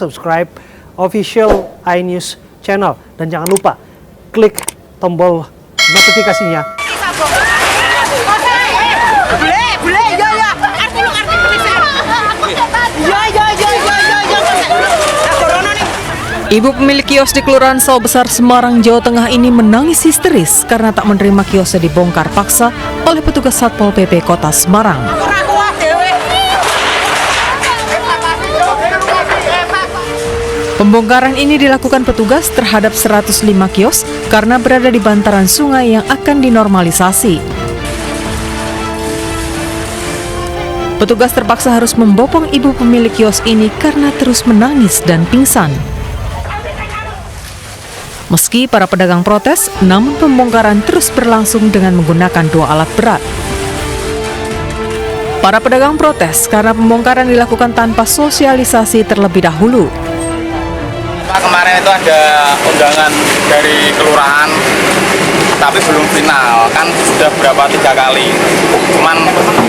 subscribe official iNews channel. Dan jangan lupa klik tombol notifikasinya. Ibu pemilik kios di Kelurahan Sawah Besar, Semarang, Jawa Tengah ini menangis histeris karena tak menerima kiosnya dibongkar paksa oleh petugas Satpol PP Kota Semarang. Pembongkaran ini dilakukan petugas terhadap 105 kios karena berada di bantaran sungai yang akan dinormalisasi. Petugas terpaksa harus membopong ibu pemilik kios ini karena terus menangis dan pingsan. Meski para pedagang protes, namun pembongkaran terus berlangsung dengan menggunakan 2 alat berat. Para pedagang protes karena pembongkaran dilakukan tanpa sosialisasi terlebih dahulu. Kemarin itu ada undangan dari kelurahan, tapi belum final, kan sudah berapa 3 kali, cuman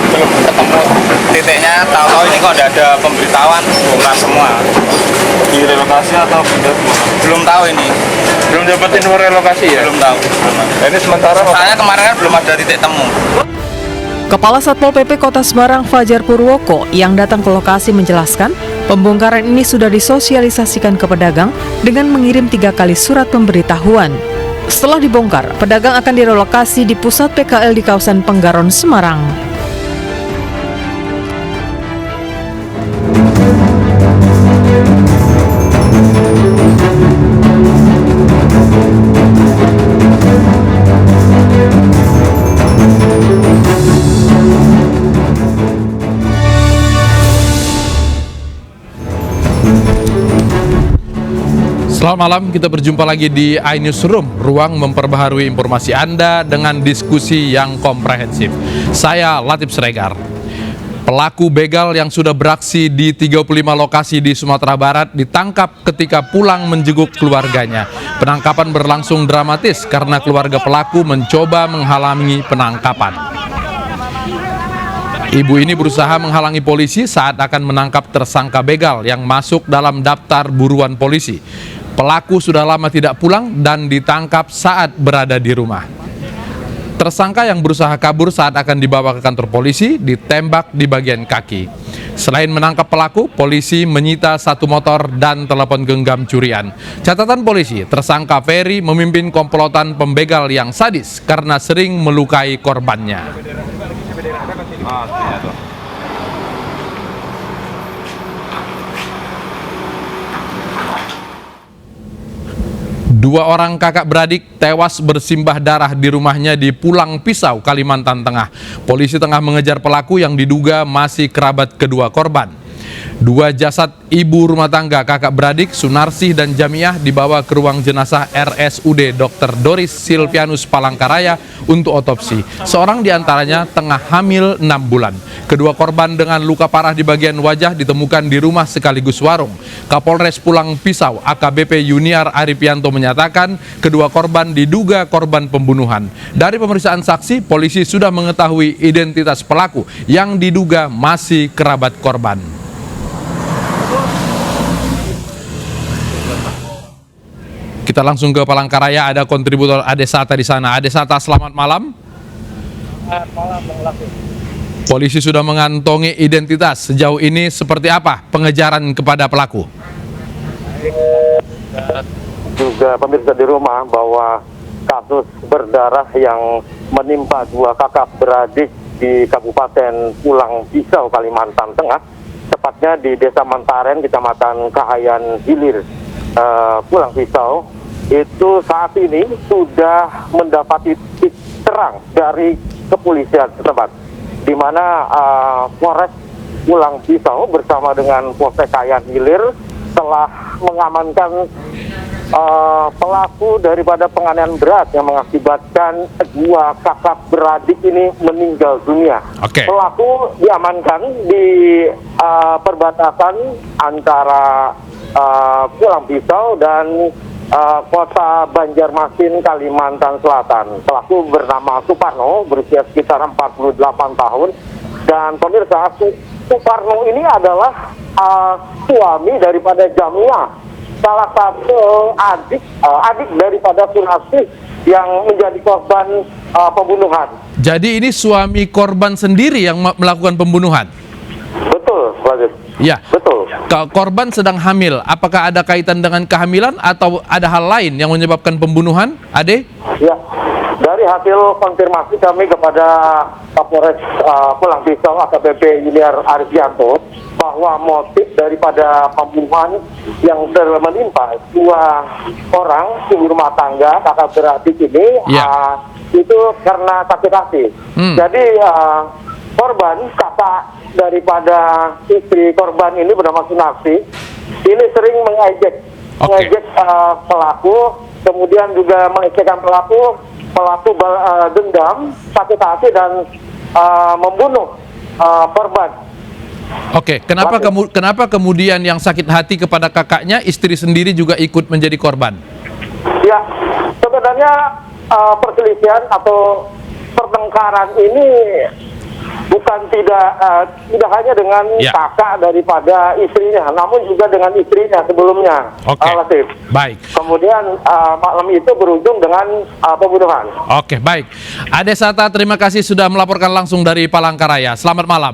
belum ketemu titiknya. Tahu-tahu ini kok ada pemberitahuan bongkar semua. Direlokasi atau pindah? Belum tahu ini. Belum dapat info relokasi ya? Belum tahu. Ini sementara Soalnya kemarin kan belum ada titik temu. Kepala Satpol PP Kota Semarang, Fajar Purwoko, yang datang ke lokasi menjelaskan, pembongkaran ini sudah disosialisasikan ke pedagang dengan mengirim 3 kali surat pemberitahuan. Setelah dibongkar, pedagang akan direlokasi di pusat PKL di kawasan Penggaron, Semarang. Selamat malam, kita berjumpa lagi di iNewsroom, ruang memperbaharui informasi Anda dengan diskusi yang komprehensif. Saya Latif Sregar. Pelaku begal yang sudah beraksi di 35 lokasi di Sumatera Barat ditangkap ketika pulang menjenguk keluarganya. Penangkapan berlangsung dramatis karena keluarga pelaku mencoba menghalangi penangkapan. Ibu ini berusaha menghalangi polisi saat akan menangkap tersangka begal yang masuk dalam daftar buruan polisi. Pelaku sudah lama tidak pulang dan ditangkap saat berada di rumah. Tersangka yang berusaha kabur saat akan dibawa ke kantor polisi ditembak di bagian kaki. Selain menangkap pelaku, polisi menyita 1 motor dan telepon genggam curian. Catatan polisi, tersangka Ferry memimpin komplotan pembegal yang sadis karena sering melukai korbannya. Dua orang kakak beradik tewas bersimbah darah di rumahnya di Pulang Pisau, Kalimantan Tengah. Polisi tengah mengejar pelaku yang diduga masih kerabat kedua korban. 2 jasad ibu rumah tangga kakak beradik Sunarsih dan Jamiah dibawa ke ruang jenazah RSUD Dr. Doris Silvianus Palangkaraya untuk otopsi. Seorang diantaranya tengah hamil 6 bulan. Kedua korban dengan luka parah di bagian wajah ditemukan di rumah sekaligus warung. Kapolres Pulang Pisau AKBP Yuniar Arifianto menyatakan kedua korban diduga korban pembunuhan. Dari pemeriksaan saksi, polisi sudah mengetahui identitas pelaku yang diduga masih kerabat korban. Kita langsung ke Palangkaraya, ada kontributor Adesata di sana. Adesata, selamat malam. Selamat malam, Bang Latif. Polisi sudah mengantongi identitas. Sejauh ini seperti apa pengejaran kepada pelaku? Juga pemirsa di rumah bahwa kasus berdarah yang menimpa 2 kakak beradik di Kabupaten Pulang Pisau, Kalimantan Tengah, tepatnya di Desa Mantaren, Kecamatan Kahayan Hilir, Pulang Pisau, itu saat ini sudah mendapati titik terang dari kepolisian setempat, di mana Polres Pulang Pisau bersama dengan Polsek Kahayan Hilir telah mengamankan pelaku daripada penganiayaan berat yang mengakibatkan 2 kakak beradik ini meninggal dunia. Pelaku diamankan di perbatasan antara Pulang Pisau dan Kota Banjarmasin, Kalimantan Selatan. Pelaku bernama Suparno, berusia sekitar 48 tahun. Dan pemirsa, Suparno ini adalah suami daripada Jamia, salah satu adik daripada Sunarsi yang menjadi korban pembunuhan. Jadi ini suami korban sendiri yang melakukan pembunuhan? Betul, Pak Aziz. Ya. Betul. Korban sedang hamil. Apakah ada kaitan dengan kehamilan atau ada hal lain yang menyebabkan pembunuhan, Ade? Ya, dari hasil konfirmasi kami kepada Kapolres Pulang Pisau AKBP Yuliar Arifyanto bahwa motif daripada pembunuhan yang menimpa dua orang ibu rumah tangga kakak beradik ini itu karena sakit hati. Jadi korban kakak daripada istri korban ini bernama Sunarsi ini sering mengejek pelaku, kemudian juga mengejekkan pelaku dendam, sakit hati dan membunuh korban. Oke, kenapa kemudian yang sakit hati kepada kakaknya, istri sendiri juga ikut menjadi korban? Ya, sebenarnya perselisihan atau pertengkaran ini bukan tidak hanya dengan kakak daripada istrinya, namun juga dengan istrinya sebelumnya. Oke, baik. Kemudian malam itu berujung dengan pembunuhan. Oke, baik. Ade Sata, terima kasih sudah melaporkan langsung dari Palangkaraya. Selamat malam.